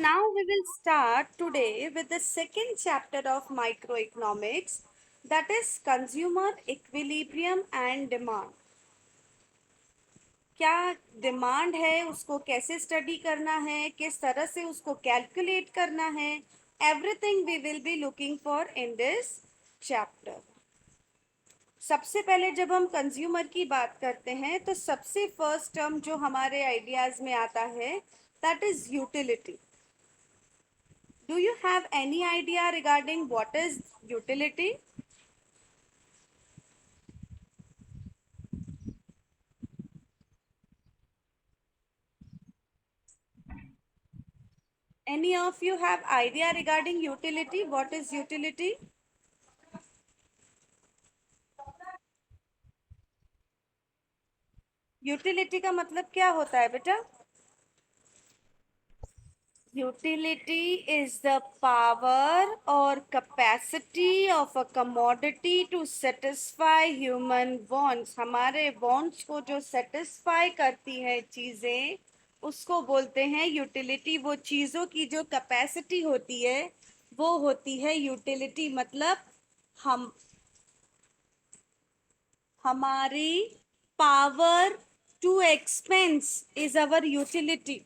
now we will start today with the second chapter of microeconomics, that is consumer equilibrium and demand. क्या demand है, उसको कैसे study करना है, किस तरह से उसको कैलकुलेट करना है, everything we will be looking for in this chapter. सबसे पहले जब हम कंज्यूमर की बात करते हैं तो सबसे फर्स्ट टर्म जो हमारे आइडियाज में आता है that is utility. Do you have any idea regarding what is utility? Any of you have idea regarding utility? What is utility? Utility का मतलब क्या होता है बेटा? Utility is the power or capacity of a commodity to satisfy human wants. हमारे wants को जो satisfy करती है चीजें उसको बोलते हैं यूटिलिटी. वो चीजों की जो कैपेसिटी होती है वो होती है यूटिलिटी. मतलब हम हमारी power to expense is our utility.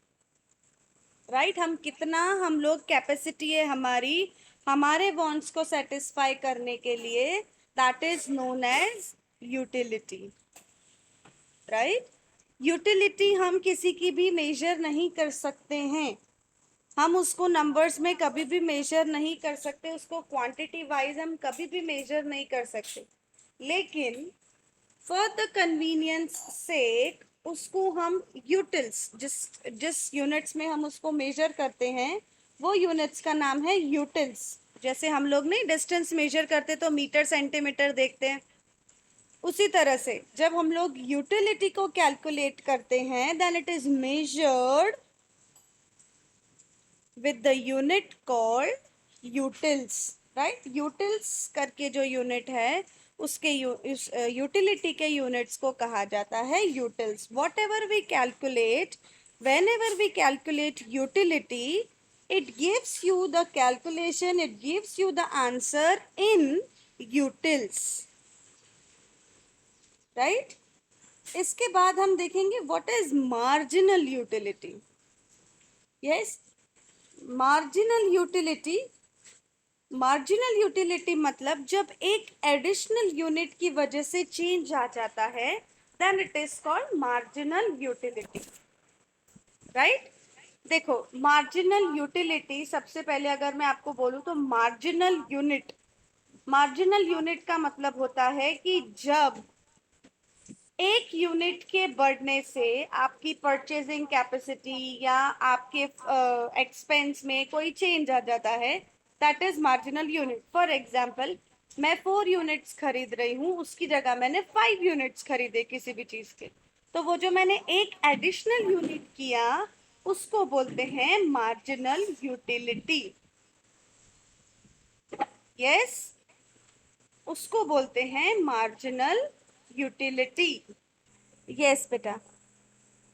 Right हम कितना हम लोग कैपेसिटी है हमारी हमारे वॉन्ट्स को सेटिस्फाई करने के लिए, that is known as utility. Right utility हम किसी की भी मेजर नहीं कर सकते हैं. हम उसको नंबर्स में कभी भी मेजर नहीं कर सकते, उसको क्वांटिटी वाइज हम कभी भी मेजर नहीं कर सकते. लेकिन फॉर द कन्वीनियंस सेक उसको हम यूटिल्स जिस जिस यूनिट्स में हम उसको मेजर करते हैं वो यूनिट्स का नाम है यूटिल्स. जैसे हम लोग नहीं डिस्टेंस मेजर करते तो मीटर सेंटीमीटर देखते हैं, उसी तरह से जब हम लोग यूटिलिटी को कैलकुलेट करते हैं then it is measured with the unit called utils. Right utils करके जो यूनिट है उसके यूटिलिटी के यूनिट्स को कहा जाता है utils. Whatever we calculate, whenever we calculate utility, it gives you the calculation, it gives you the answer in utils. right? इसके बाद हम देखेंगे what is marginal utility. yes, marginal utility. Marginal utility मतलब जब एक additional unit की वजह से चेंज आ जाता है then it is called marginal utility. Right देखो मार्जिनल यूटिलिटी सबसे पहले अगर मैं आपको बोलूं तो मार्जिनल यूनिट का मतलब होता है कि जब एक यूनिट के बढ़ने से आपकी परचेजिंग कैपेसिटी या आपके एक्सपेंस में कोई चेंज आ जाता है, that is marginal unit. For example मैं 4 यूनिट्स खरीद रही हूँ, उसकी जगह मैंने 5 यूनिट्स खरीदे किसी भी चीज के, तो वो जो मैंने एक एडिशनल यूनिट किया उसको बोलते हैं मार्जिनल यूटिलिटी. यस उसको बोलते हैं मार्जिनल यूटिलिटी. यस बेटा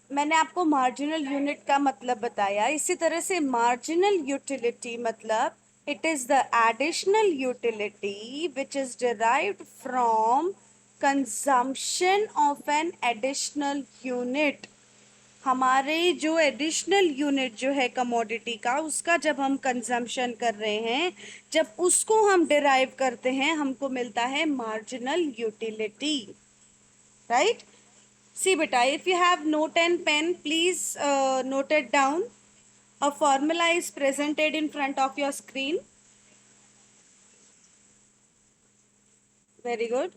मैंने आपको मार्जिनल यूनिट का मतलब बताया. इसी तरह से मार्जिनल यूटिलिटी मतलब it is the additional utility which is derived from consumption of an additional unit. हमारे जो एडिशनल यूनिट जो है कमोडिटी का उसका जब हम कंजम्पशन कर रहे हैं, जब उसको हम डिराइव करते हैं हमको मिलता है marginal utility. Right see beta, if you have note and pen please note it down. A formula is presented in front of your screen. Very good.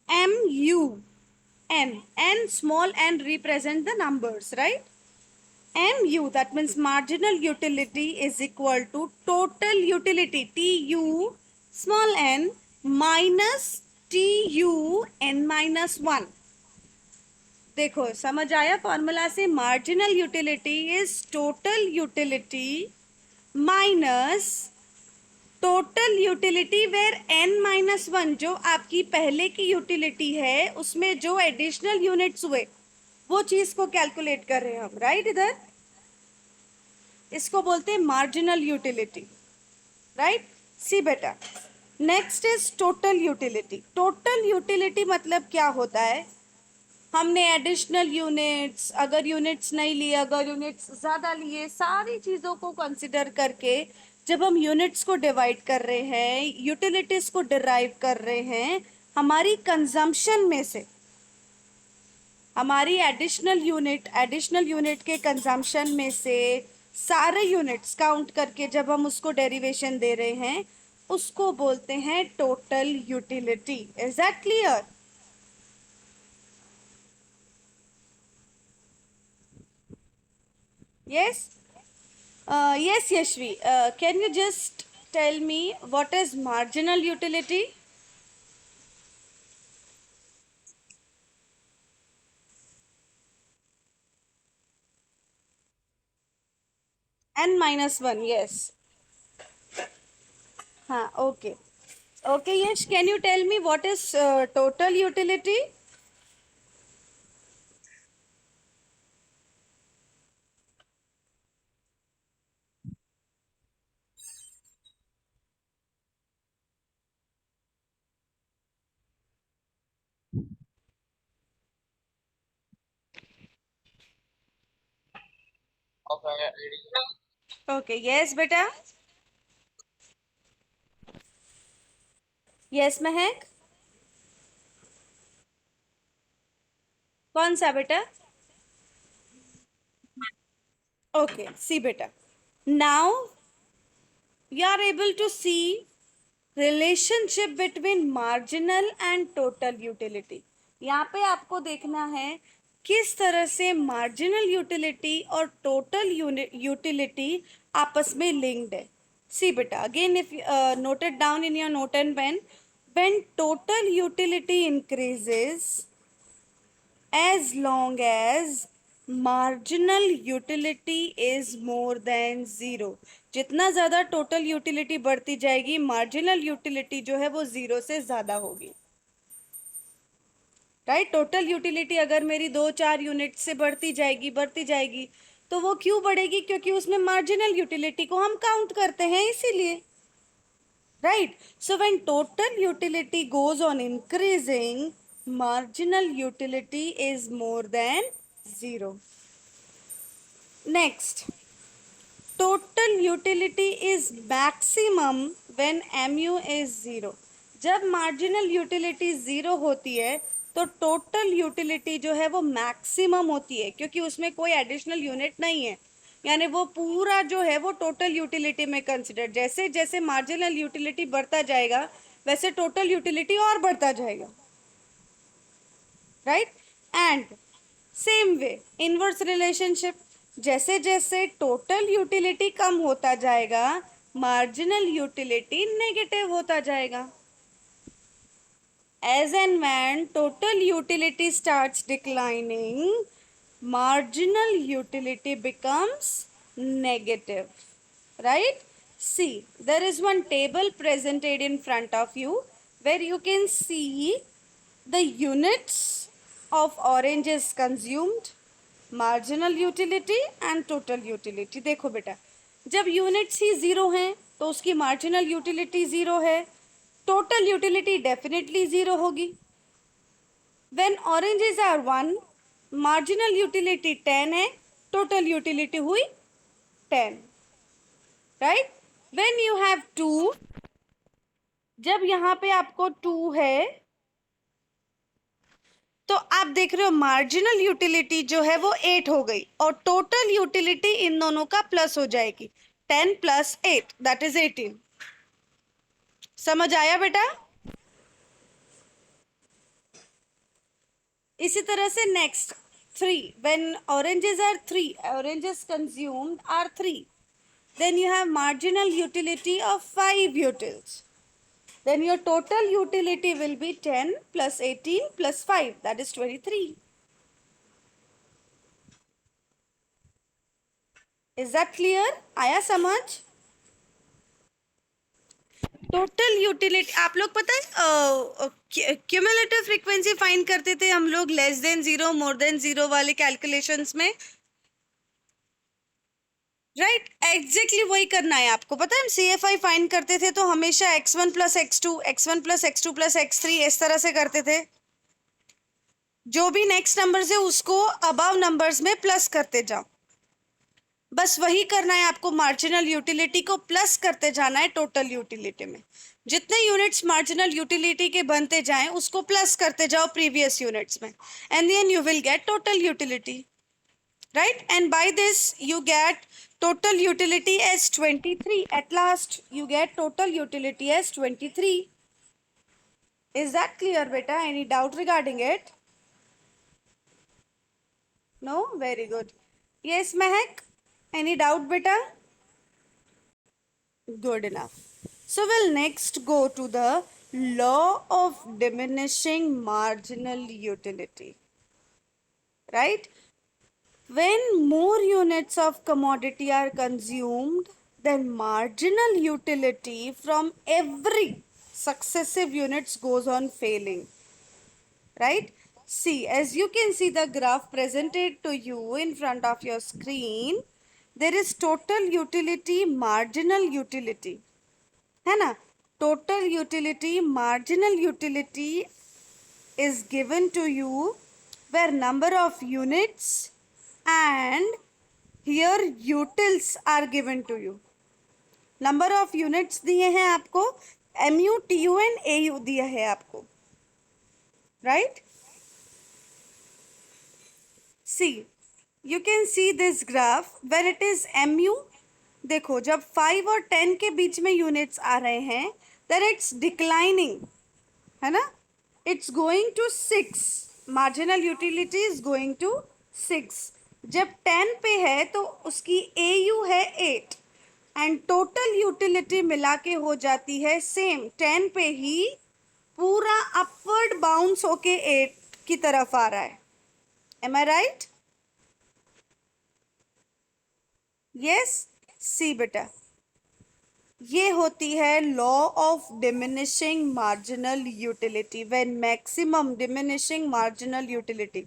M-U-N small n represent the numbers, right? MU, that means marginal utility, is equal to total utility TU small n minus TU n minus 1. देखो समझ आया formula से. Marginal utility is total utility minus total utility where n minus 1. जो आपकी पहले की utility है उसमें जो एडिशनल यूनिट्स हुए वो चीज को कैलकुलेट कर रहे हैं हम. राइट इधर इसको बोलते हैं मार्जिनल यूटिलिटी, राइट। सी बेटा, next is total utility. Total utility मतलब क्या होता है, हमने एडिशनल यूनिट्स, अगर यूनिट्स नहीं लिए, अगर यूनिट्स ज़्यादा लिए, सारी चीज़ों को कंसिडर करके जब हम यूनिट्स को डिवाइड कर रहे हैं, यूटिलिटीज को डिराइव कर रहे हैं हमारी कंजम्पशन में से, हमारी एडिशनल यूनिट के कंजम्पशन में से सारे यूनिट्स काउंट करके जब हम उसको डेरिवेशन दे रहे हैं, उसको बोलते हैं total utility. Is that clear? Yes. Yes, Yashvi. Can you just tell me what is marginal utility? N minus 1, yes. Okay. Okay, Yash, can you tell me what is total utility? Okay, yes, beta. Yes, Mehak. कौन सा बेटा? Okay, see beta. Now you are able to see relationship between marginal and total utility. यहाँ पे आपको देखना है किस तरह से मार्जिनल यूटिलिटी और टोटल यूटिलिटी आपस में लिंक्ड है। सी बेटा, again if noted down in your note and pen, when total utility increases as long as marginal utility is more than zero। जितना ज़्यादा टोटल यूटिलिटी बढ़ती जाएगी, मार्जिनल यूटिलिटी जो है वो ज़ीरो से ज़्यादा होगी, राइट। टोटल यूटिलिटी अगर मेरी 2-4 यूनिट से बढ़ती जाएगी तो वो क्यों बढ़ेगी? क्योंकि उसमें मार्जिनल यूटिलिटी को हम काउंट करते हैं, इसीलिए, right? So when total utility goes on increasing, marginal utility is more than zero. Next, total utility is maximum when mu is zero। जब marginal utility zero होती है तो total utility जो है वो maximum होती है, क्योंकि उसमें कोई additional unit नहीं है, यानी वो पूरा जो है वो टोटल यूटिलिटी में कंसिडर। जैसे जैसे मार्जिनल यूटिलिटी बढ़ता जाएगा वैसे टोटल यूटिलिटी और बढ़ता जाएगा, right. And same way inverse relationship, जैसे जैसे टोटल यूटिलिटी कम होता जाएगा मार्जिनल यूटिलिटी नेगेटिव होता जाएगा। As and when total utility starts declining, marginal utility becomes negative, right? See, there is one table presented in front of you where you can see the units of oranges consumed, marginal utility and total utility। देखो बेटा, जब units ही zero हैं तो उसकी marginal utility zero है, total utility definitely zero होगी। When oranges are 1, marginal utility 10 है, total utility हुई 10, राइट। When you have 2, जब यहाँ पे आपको 2 है तो आप देख रहे हो मार्जिनल यूटिलिटी जो है वो 8 हो गई और टोटल यूटिलिटी इन दोनों का प्लस हो जाएगी, 10 + 8 दैट इज 18। समझ आया बेटा? इसी तरह से next 3, when oranges are 3, oranges consumed are 3, then you have marginal utility of 5 utils, then your total utility will be 10 + 18 + 5, that is 23। Is that clear? आया समझ? टोटल यूटिलिटी आप लोग पता है क्यूमुलेटिव फ्रीक्वेंसी फाइंड करते थे हम लोग लेस 0 मोर 0 वाले कैलकुलेशंस में। राइट, एग्जैक्टली वही करना है आपको। पता है हम CFI फाइंड करते थे तो हमेशा x1 plus x2, x1 plus x2 plus x3 इस तरह से करते थे। जो भी नेक्स्ट नंबर्स है उसको अबव नंबर्स में प्लस करते जाओ। बस वही करना है आपको, मार्जिनल यूटिलिटी को प्लस करते जाना है टोटल यूटिलिटी में। जितने यूनिट्स मार्जिनल यूटिलिटी के बनते जाएं उसको प्लस करते जाओ प्रीवियस यूनिट्स में, and then you will get total utility, right? And by this you get total utility as 23. At last you get total utility as 23. Is that clear beta? Any doubt regarding it? No? Very good. Yes Mehak, any doubt beta? Good enough. So we'll next go to the law of diminishing marginal utility, right? When more units of commodity are consumed, then marginal utility from every successive units goes on failing, right? See, as you can see the graph presented to you in front of your screen, there is total utility, marginal utility, है ना? Total utility, marginal utility is given to you where number of units and here utils are given to you. Number of units दिए हैं आपको, MU TU and AU दिया है आपको, right? See, you can see this graph when it is MU। देखो जब 5 और 10 के बीच में यूनिट्स आ रहे हैं देन इट्स डिक्लाइनिंग, है ना? It's going to 6, marginal utility is going to 6। जब 10 पे है तो उसकी AU है 8 एंड टोटल यूटिलिटी मिला के हो जाती है सेम 10 पे ही, पूरा अपवर्ड बाउंस होके 8 की तरफ आ रहा है। एम आई राइट? यस। सी बेटा, ये होती है law of diminishing marginal utility. When maximum diminishing marginal utility,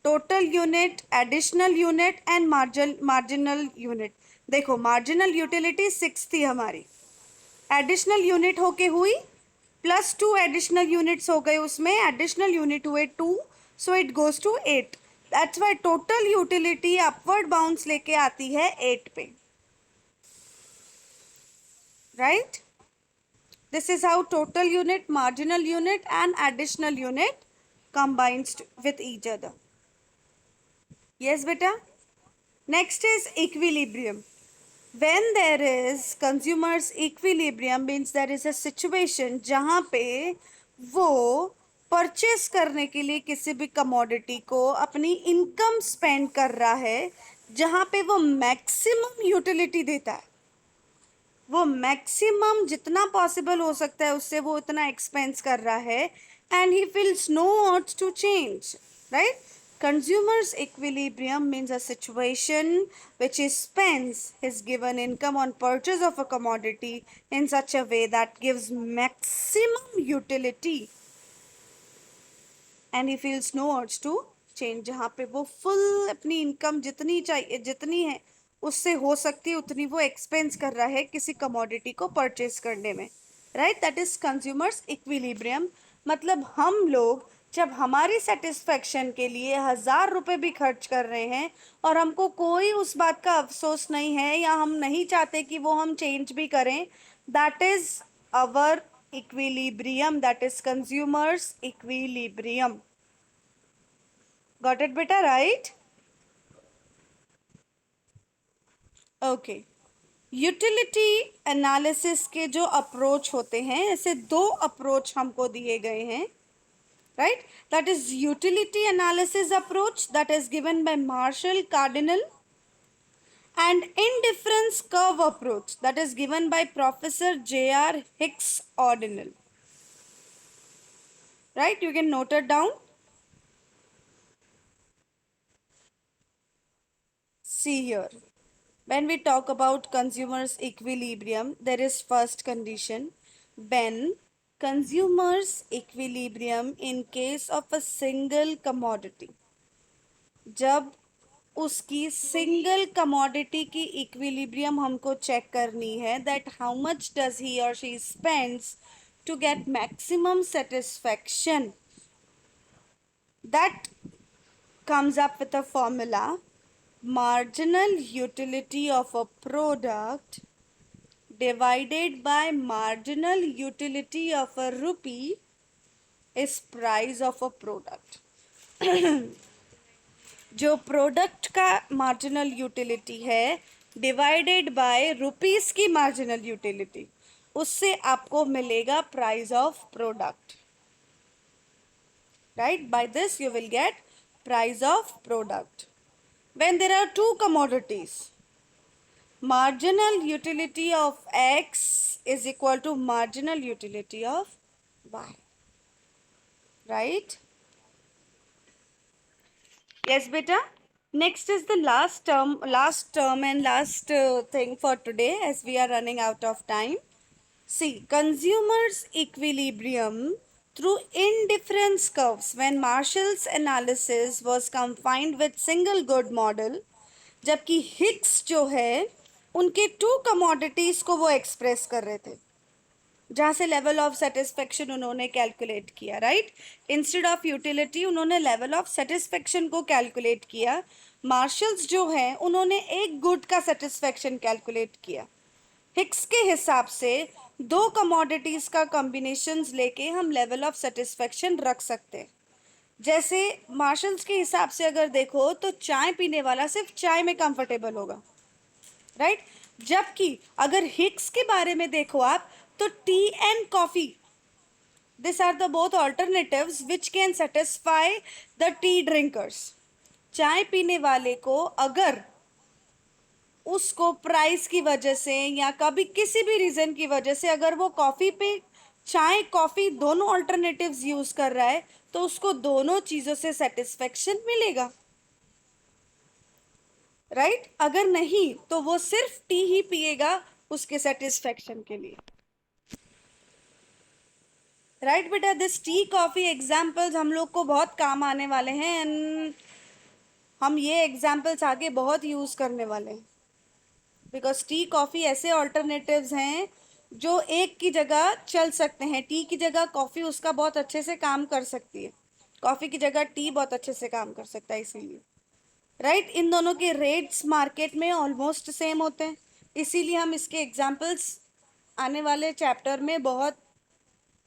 total unit, additional unit and marginal unit. देखो मार्जिनल यूटिलिटी 6 थी हमारी, एडिशनल यूनिट होके हुई +2 एडिशनल यूनिट्स हो गए, उसमें एडिशनल यूनिट हुए 2, so it goes to 8। That's why total utility upward bounce लेके आती है 8 पे, right? This is how total unit, marginal unit and additional unit combines with each other. Yes beta? Next is equilibrium. When there is consumer's equilibrium means there is a situation जहाँ पे वो purchase करने के लिए किसी भी commodity को अपनी इनकम स्पेंड कर रहा है, जहाँ पे वो मैक्सिमम यूटिलिटी देता है, वो मैक्सिमम जितना पॉसिबल हो सकता है उससे वो इतना एक्सपेंस कर रहा है, and he feels no urge to change, right? Consumer's equilibrium means a situation which he spends his given income on purchase of a commodity in such a way that gives maximum utility and he feels no urge to change। जहाँ पे वो full अपनी income जितनी चाहिए, जितनी है उससे हो सकती है उतनी वो एक्सपेंस कर रहा है किसी कमोडिटी को परचेज करने में, right? That is consumers equilibrium. मतलब हम लोग जब हमारी सेटिस्फेक्शन के लिए 1000 रुपये भी खर्च कर रहे हैं और हमको कोई उस बात का अफसोस नहीं है या हम नहीं चाहते कि वो हम चेंज भी करें, that is our equilibrium, that is consumers equilibrium. Got it बेटा, राइट? ओके, यूटिलिटी एनालिसिस के जो अप्रोच होते हैं, ऐसे 2 अप्रोच हमको दिए गए हैं, right? That is utility analysis approach that is given by Marshall Cardinal, and indifference curve approach that is given by Professor J.R. Hicks Ordinal, right? You can note it down. See here, when we talk about consumers equilibrium, there is first condition when consumers equilibrium in case of a single commodity, जब उसकी single commodity की equilibrium हमको check करनी है, that how much does he और she spends to get maximum satisfaction. That comes up with a formula: marginal utility of a product divided by marginal utility of a rupee is price of a product. जो product का marginal utility है divided by rupees की marginal utility, उससे आपको मिलेगा price of product. Right, by this you will get price of product. When there are two commodities, marginal utility of X is equal to marginal utility of Y. Right? Yes, beta. Next is the last term and last thing for today, as we are running out of time. See, consumers equilibrium through indifference curves when Marshall's analysis was confined with single good model, जबकि Hicks जो है उनके to commodities को वो express कर रहे थे, जहाँ से लेवल ऑफ सेटिस्फेक्शन उन्होंने कैलकुलेट किया. राइट, इंस्टेड ऑफ यूटिलिटी उन्होंने लेवल ऑफ सेटिस्फेक्शन को कैलकुलेट किया. मार्शल्स जो है उन्होंने एक गुड का सेटिस्फेक्शन कैलकुलेट किया. हिक्स के हिसाब से दो कमोडिटीज का कॉम्बिनेशंस लेके हम लेवल ऑफ सेटिस्फेक्शन रख सकते हैं. जैसे मार्शल्स के हिसाब से अगर देखो तो चाय पीने वाला सिर्फ चाय में कंफर्टेबल होगा. राइट, जबकि अगर हिक्स के बारे में देखो आप तो tea and coffee, this are the both alternatives which can satisfy the tea drinkers. चाय पीने वाले को अगर उसको प्राइस की वजह से या कभी किसी भी रीज़न की वजह से अगर वो कॉफ़ी पे चाय कॉफ़ी दोनों ऑल्टरनेटिव्स यूज़ कर रहा है तो उसको दोनों चीज़ों से सेटिस्फेक्शन मिलेगा. राइट, अगर नहीं तो वो सिर्फ टी ही पिएगा उसके सेटिस्फेक्शन के लिए. राइट बेटा, दिस टी कॉफ़ी एग्जाम्पल्स हम लोग को बहुत काम आने वाले हैं एंड हम ये एग्जाम्पल्स आगे बहुत यूज़ करने वाले हैं. बिकॉज टी कॉफ़ी ऐसे ऑल्टरनेटिव्स हैं जो एक की जगह चल सकते हैं. टी की जगह कॉफ़ी उसका बहुत अच्छे से काम कर सकती है, कॉफ़ी की जगह टी बहुत अच्छे से काम कर सकता है. इसीलिए राइट, इन दोनों के रेट्स मार्केट में ऑलमोस्ट सेम होते हैं, इसीलिए हम इसके एग्जांपल्स आने वाले चैप्टर में बहुत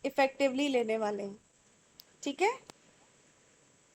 इफ़ेक्टिवली लेने वाले हैं. ठीक है.